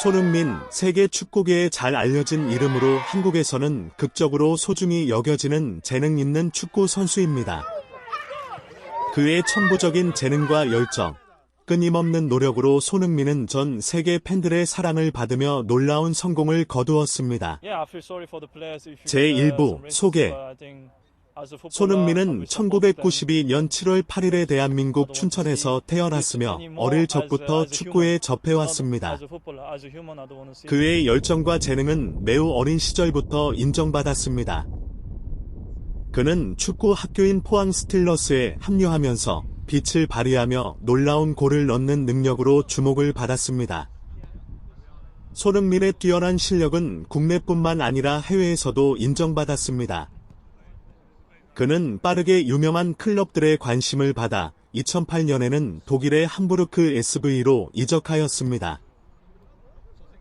손흥민, 세계 축구계에 잘 알려진 이름으로 한국에서는 극적으로 소중히 여겨지는 재능 있는 축구 선수입니다. 그의 천부적인 재능과 열정, 끊임없는 노력으로 손흥민은 전 세계 팬들의 사랑을 받으며 놀라운 성공을 거두었습니다. 제1부 소개. 손흥민은 1992년 7월 8일에 대한민국 춘천에서 태어났으며 어릴 적부터 축구에 접해왔습니다. 그의 열정과 재능은 매우 어린 시절부터 인정받았습니다. 그는 축구 학교인 포항 스틸러스에 합류하면서 빛을 발휘하며 놀라운 골을 넣는 능력으로 주목을 받았습니다. 손흥민의 뛰어난 실력은 국내뿐만 아니라 해외에서도 인정받았습니다. 그는 빠르게 유명한 클럽들의 관심을 받아 2008년에는 독일의 함부르크 SV로 이적하였습니다.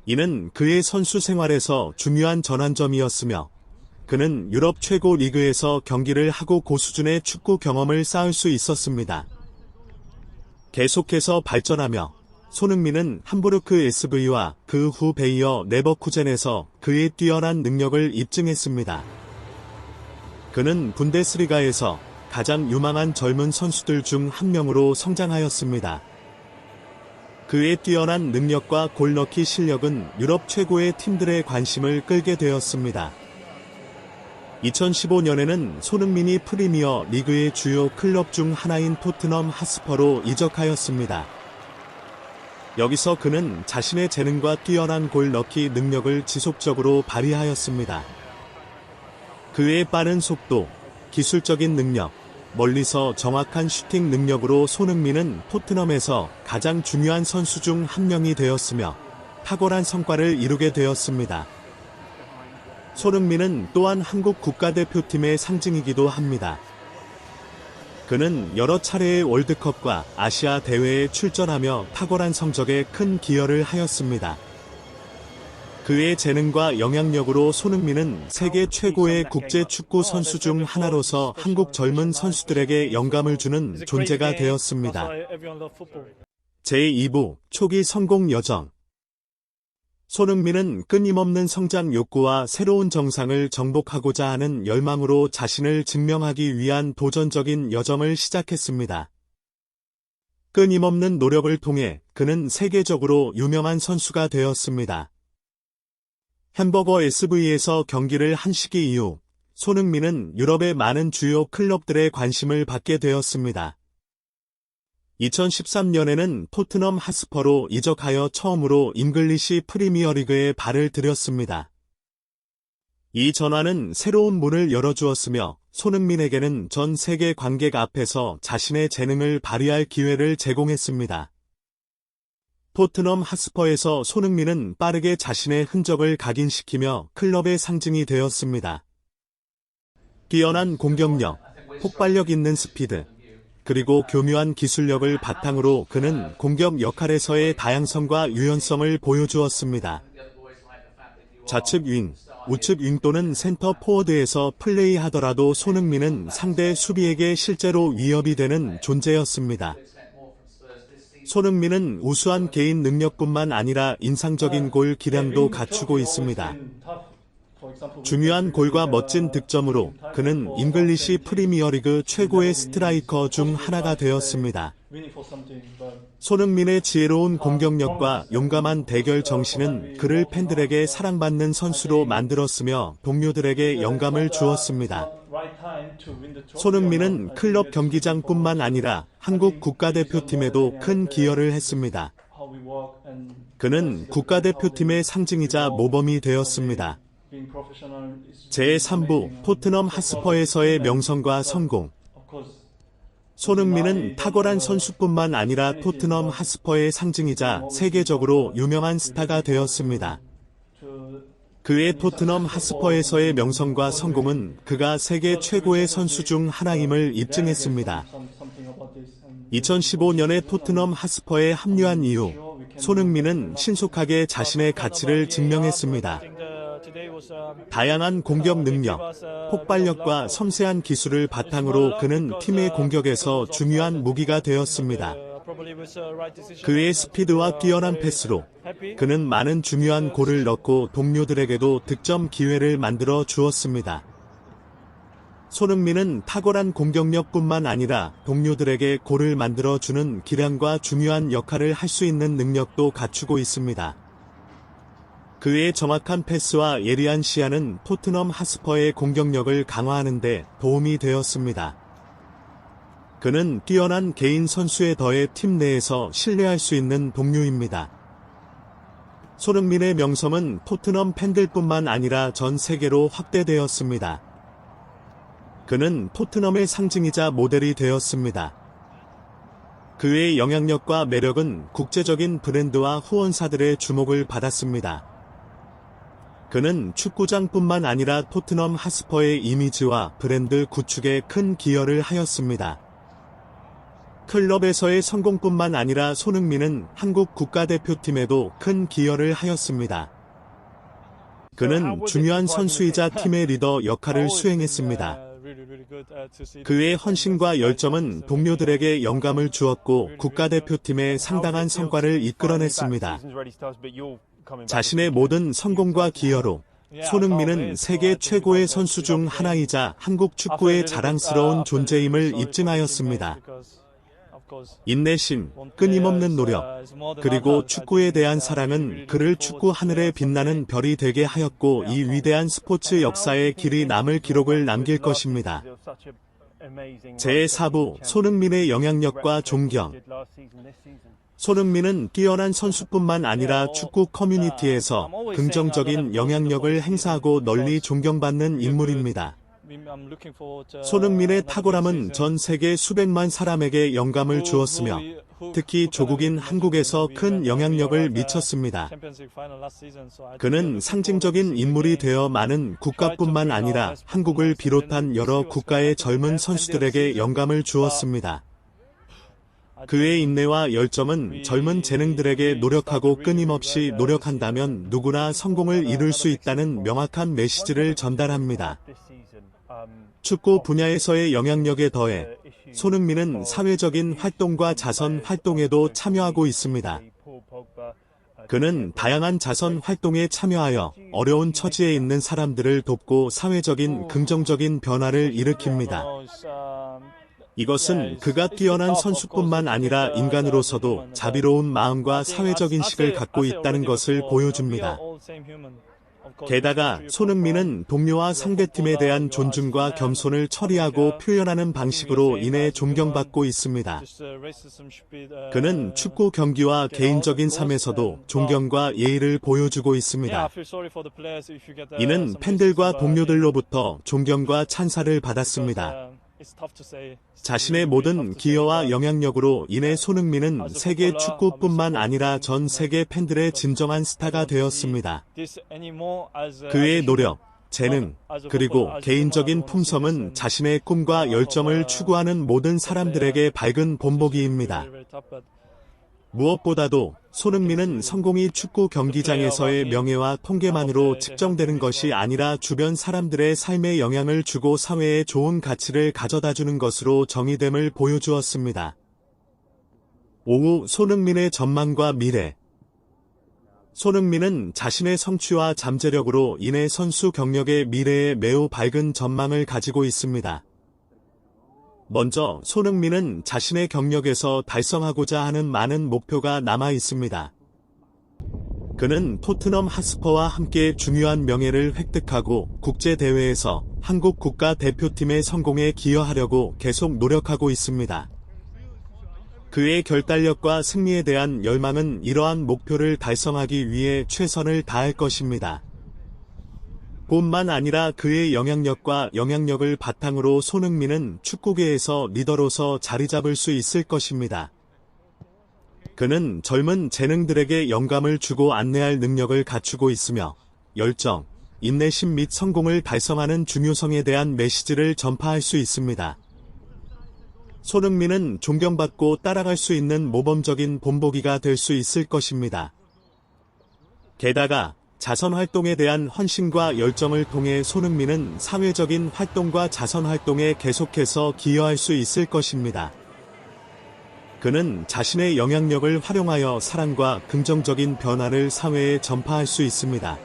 이는 그의 선수 생활에서 중요한 전환점이었으며 그는 유럽 최고 리그에서 경기를 하고 고수준의 축구 경험을 쌓을 수 있었습니다. 계속해서 발전하며 손흥민은 함부르크 SV와 그 후 베이어 레버쿠젠에서 그의 뛰어난 능력을 입증했습니다. 그는 분데스리가에서 가장 유망한 젊은 선수들 중 한 명으로 성장하였습니다. 그의 뛰어난 능력과 골넣기 실력은 유럽 최고의 팀들의 관심을 끌게 되었습니다. 2015년에는 손흥민이 프리미어 리그의 주요 클럽 중 하나인 토트넘 핫스퍼로 이적하였습니다. 여기서 그는 자신의 재능과 뛰어난 골넣기 능력을 지속적으로 발휘하였습니다. 그의 빠른 속도, 기술적인 능력, 멀리서 정확한 슈팅 능력으로 손흥민은 토트넘에서 가장 중요한 선수 중 한 명이 되었으며 탁월한 성과를 이루게 되었습니다. 손흥민은 또한 한국 국가대표팀의 상징이기도 합니다. 그는 여러 차례의 월드컵과 아시아 대회에 출전하며 탁월한 성적에 큰 기여를 하였습니다. 그의 재능과 영향력으로 손흥민은 세계 최고의 국제 축구 선수 중 하나로서 한국 젊은 선수들에게 영감을 주는 존재가 되었습니다. 제2부 초기 성공 여정. 손흥민은 끊임없는 성장 욕구와 새로운 정상을 정복하고자 하는 열망으로 자신을 증명하기 위한 도전적인 여정을 시작했습니다. 끊임없는 노력을 통해 그는 세계적으로 유명한 선수가 되었습니다. 햄버거 SV에서 경기를 한 시기 이후 손흥민은 유럽의 많은 주요 클럽들의 관심을 받게 되었습니다. 2013년에는 토트넘 핫스퍼로 이적하여 처음으로 잉글리시 프리미어리그에 발을 들였습니다. 이 전환은 새로운 문을 열어주었으며 손흥민에게는 전 세계 관객 앞에서 자신의 재능을 발휘할 기회를 제공했습니다. 토트넘 핫스퍼에서 손흥민은 빠르게 자신의 흔적을 각인시키며 클럽의 상징이 되었습니다. 뛰어난 공격력, 폭발력 있는 스피드, 그리고 교묘한 기술력을 바탕으로 그는 공격 역할에서의 다양성과 유연성을 보여주었습니다. 좌측 윙, 우측 윙 또는 센터 포워드에서 플레이하더라도 손흥민은 상대 수비에게 실제로 위협이 되는 존재였습니다. 손흥민은 우수한 개인 능력뿐만 아니라 인상적인 골 기량도 갖추고 있습니다. 중요한 골과 멋진 득점으로 그는 잉글리시 프리미어리그 최고의 스트라이커 중 하나가 되었습니다. 손흥민의 지혜로운 공격력과 용감한 대결 정신은 그를 팬들에게 사랑받는 선수로 만들었으며 동료들에게 영감을 주었습니다. 손흥민은 클럽 경기장뿐만 아니라 한국 국가대표팀에도 큰 기여를 했습니다. 그는 국가대표팀의 상징이자 모범이 되었습니다. 제3부 토트넘 핫스퍼에서의 명성과 성공. 손흥민은 탁월한 선수뿐만 아니라 토트넘 핫스퍼의 상징이자 세계적으로 유명한 스타가 되었습니다. 그의 토트넘 핫스퍼에서의 명성과 성공은 그가 세계 최고의 선수 중 하나임을 입증했습니다. 2015년에 토트넘 핫스퍼에 합류한 이후 손흥민은 신속하게 자신의 가치를 증명했습니다. 다양한 공격 능력, 폭발력과 섬세한 기술을 바탕으로 그는 팀의 공격에서 중요한 무기가 되었습니다. 그의 스피드와 뛰어난 패스로 그는 많은 중요한 골을 넣고 동료들에게도 득점 기회를 만들어 주었습니다. 손흥민은 탁월한 공격력뿐만 아니라 동료들에게 골을 만들어주는 기량과 중요한 역할을 할 수 있는 능력도 갖추고 있습니다. 그의 정확한 패스와 예리한 시야는 토트넘 하스퍼의 공격력을 강화하는 데 도움이 되었습니다. 그는 뛰어난 개인 선수에 더해 팀 내에서 신뢰할 수 있는 동료입니다. 손흥민의 명성은 토트넘 팬들뿐만 아니라 전 세계로 확대되었습니다. 그는 토트넘의 상징이자 모델이 되었습니다. 그의 영향력과 매력은 국제적인 브랜드와 후원사들의 주목을 받았습니다. 그는 축구장뿐만 아니라 토트넘 하스퍼의 이미지와 브랜드 구축에 큰 기여를 하였습니다. 클럽에서의 성공뿐만 아니라 손흥민은 한국 국가대표팀에도 큰 기여를 하였습니다. 그는 중요한 선수이자 팀의 리더 역할을 수행했습니다. 그의 헌신과 열정은 동료들에게 영감을 주었고 국가대표팀에 상당한 성과를 이끌어냈습니다. 자신의 모든 성공과 기여로 손흥민은 세계 최고의 선수 중 하나이자 한국 축구의 자랑스러운 존재임을 입증하였습니다. 인내심, 끊임없는 노력, 그리고 축구에 대한 사랑은 그를 축구 하늘에 빛나는 별이 되게 하였고 이 위대한 스포츠 역사에 길이 남을 기록을 남길 것입니다. 제4부 손흥민의 영향력과 존경. 손흥민은 뛰어난 선수뿐만 아니라 축구 커뮤니티에서 긍정적인 영향력을 행사하고 널리 존경받는 인물입니다. 손흥민의 탁월함은 전 세계 수백만 사람에게 영감을 주었으며 특히 조국인 한국에서 큰 영향력을 미쳤습니다. 그는 상징적인 인물이 되어 많은 국가뿐만 아니라 한국을 비롯한 여러 국가의 젊은 선수들에게 영감을 주었습니다. 그의 인내와 열정은 젊은 재능들에게 노력하고 끊임없이 노력한다면 누구나 성공을 이룰 수 있다는 명확한 메시지를 전달합니다. 축구 분야에서의 영향력에 더해 손흥민은 사회적인 활동과 자선 활동에도 참여하고 있습니다. 그는 다양한 자선 활동에 참여하여 어려운 처지에 있는 사람들을 돕고 사회적인 긍정적인 변화를 일으킵니다. 이것은 그가 뛰어난 선수뿐만 아니라 인간으로서도 자비로운 마음과 사회적 인식을 갖고 있다는 것을 보여줍니다. 게다가 손흥민은 동료와 상대팀에 대한 존중과 겸손을 처리하고 표현하는 방식으로 인해 존경받고 있습니다. 그는 축구 경기와 개인적인 삶에서도 존경과 예의를 보여주고 있습니다. 이는 팬들과 동료들로부터 존경과 찬사를 받았습니다. 자신의 모든 기여와 영향력으로 인해 손흥민은 세계 축구뿐만 아니라 전 세계 팬들의 진정한 스타가 되었습니다. 그의 노력, 재능, 그리고 개인적인 품성은 자신의 꿈과 열정을 추구하는 모든 사람들에게 밝은 본보기입니다. 무엇보다도 손흥민은 성공이 축구 경기장에서의 명예와 통계만으로 측정되는 것이 아니라 주변 사람들의 삶에 영향을 주고 사회에 좋은 가치를 가져다주는 것으로 정의됨을 보여주었습니다. 5. 손흥민의 전망과 미래. 손흥민은 자신의 성취와 잠재력으로 인해 선수 경력의 미래에 매우 밝은 전망을 가지고 있습니다. 먼저 손흥민은 자신의 경력에서 달성하고자 하는 많은 목표가 남아 있습니다. 그는 토트넘 하스퍼와 함께 중요한 명예를 획득하고 국제대회에서 한국 국가대표팀의 성공에 기여하려고 계속 노력하고 있습니다. 그의 결단력과 승리에 대한 열망은 이러한 목표를 달성하기 위해 최선을 다할 것입니다. 뿐만 아니라 그의 영향력과 영향력을 바탕으로 손흥민은 축구계에서 리더로서 자리 잡을 수 있을 것입니다. 그는 젊은 재능들에게 영감을 주고 안내할 능력을 갖추고 있으며 열정, 인내심 및 성공을 달성하는 중요성에 대한 메시지를 전파할 수 있습니다. 손흥민은 존경받고 따라갈 수 있는 모범적인 본보기가 될 수 있을 것입니다. 게다가 자선활동에 대한 헌신과 열정을 통해 손흥민은 사회적인 활동과 자선활동에 계속해서 기여할 수 있을 것입니다. 그는 자신의 영향력을 활용하여 사랑과 긍정적인 변화를 사회에 전파할 수 있습니다.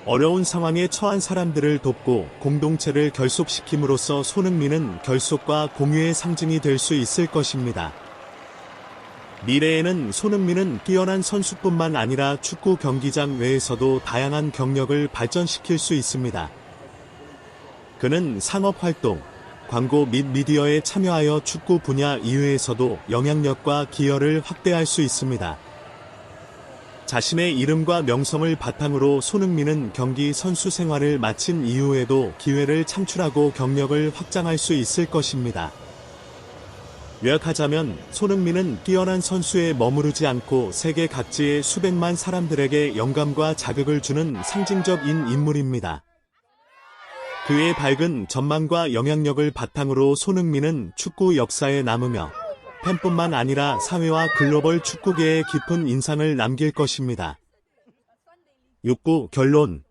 어려운 상황에 처한 사람들을 돕고 공동체를 결속시킴으로써 손흥민은 결속과 공유의 상징이 될 수 있을 것입니다. 미래에는 손흥민은 뛰어난 선수뿐만 아니라 축구 경기장 외에서도 다양한 경력을 발전시킬 수 있습니다. 그는 상업활동, 광고 및 미디어에 참여하여 축구 분야 이외에서도 영향력과 기여를 확대할 수 있습니다. 자신의 이름과 명성을 바탕으로 손흥민은 경기 선수 생활을 마친 이후에도 기회를 창출하고 경력을 확장할 수 있을 것입니다. 요약하자면 손흥민은 뛰어난 선수에 머무르지 않고 세계 각지의 수백만 사람들에게 영감과 자극을 주는 상징적인 인물입니다. 그의 밝은 전망과 영향력을 바탕으로 손흥민은 축구 역사에 남으며 팬뿐만 아니라 사회와 글로벌 축구계에 깊은 인상을 남길 것입니다. 6부 결론.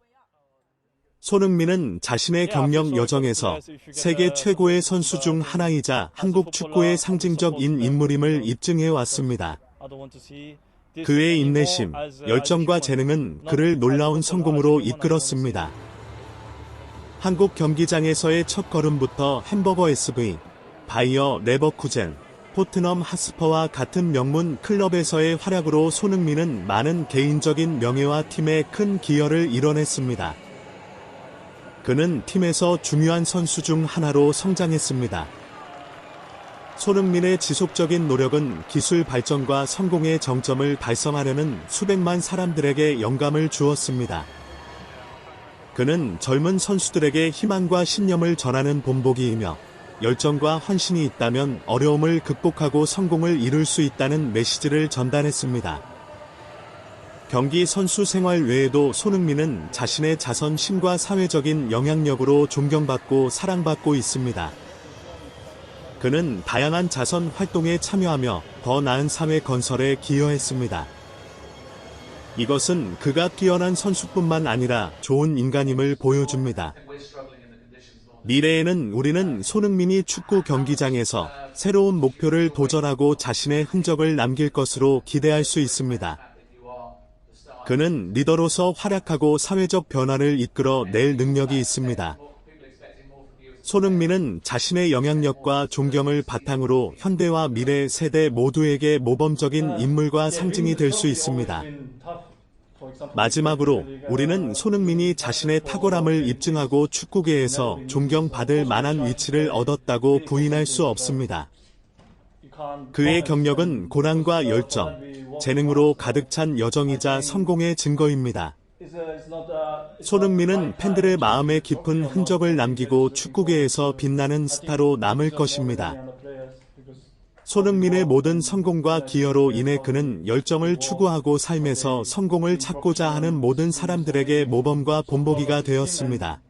손흥민은 자신의 경력 여정에서 세계 최고의 선수 중 하나이자 한국 축구의 상징적인 인물임을 입증해 왔습니다. 그의 인내심, 열정과 재능은 그를 놀라운 성공으로 이끌었습니다. 한국 경기장에서의 첫걸음부터 햄버거 SV, 바이어 레버쿠젠, 토트넘 하스퍼와 같은 명문 클럽에서의 활약으로 손흥민은 많은 개인적인 명예와 팀에 큰 기여를 이뤄냈습니다. 그는 팀에서 중요한 선수 중 하나로 성장했습니다. 손흥민의 지속적인 노력은 기술 발전과 성공의 정점을 달성하려는 수백만 사람들에게 영감을 주었습니다. 그는 젊은 선수들에게 희망과 신념을 전하는 본보기이며 열정과 헌신이 있다면 어려움을 극복하고 성공을 이룰 수 있다는 메시지를 전달했습니다. 경기 선수 생활 외에도 손흥민은 자신의 자선심과 사회적인 영향력으로 존경받고 사랑받고 있습니다. 그는 다양한 자선 활동에 참여하며 더 나은 사회 건설에 기여했습니다. 이것은 그가 뛰어난 선수뿐만 아니라 좋은 인간임을 보여줍니다. 미래에는 우리는 손흥민이 축구 경기장에서 새로운 목표를 도전하고 자신의 흔적을 남길 것으로 기대할 수 있습니다. 그는 리더로서 활약하고 사회적 변화를 이끌어 낼 능력이 있습니다. 손흥민은 자신의 영향력과 존경을 바탕으로 현대와 미래 세대 모두에게 모범적인 인물과 상징이 될 수 있습니다. 마지막으로 우리는 손흥민이 자신의 탁월함을 입증하고 축구계에서 존경받을 만한 위치를 얻었다고 부인할 수 없습니다. 그의 경력은 고난과 열정, 재능으로 가득 찬 여정이자 성공의 증거입니다. 손흥민은 팬들의 마음에 깊은 흔적을 남기고 축구계에서 빛나는 스타로 남을 것입니다. 손흥민의 모든 성공과 기여로 인해 그는 열정을 추구하고 삶에서 성공을 찾고자 하는 모든 사람들에게 모범과 본보기가 되었습니다.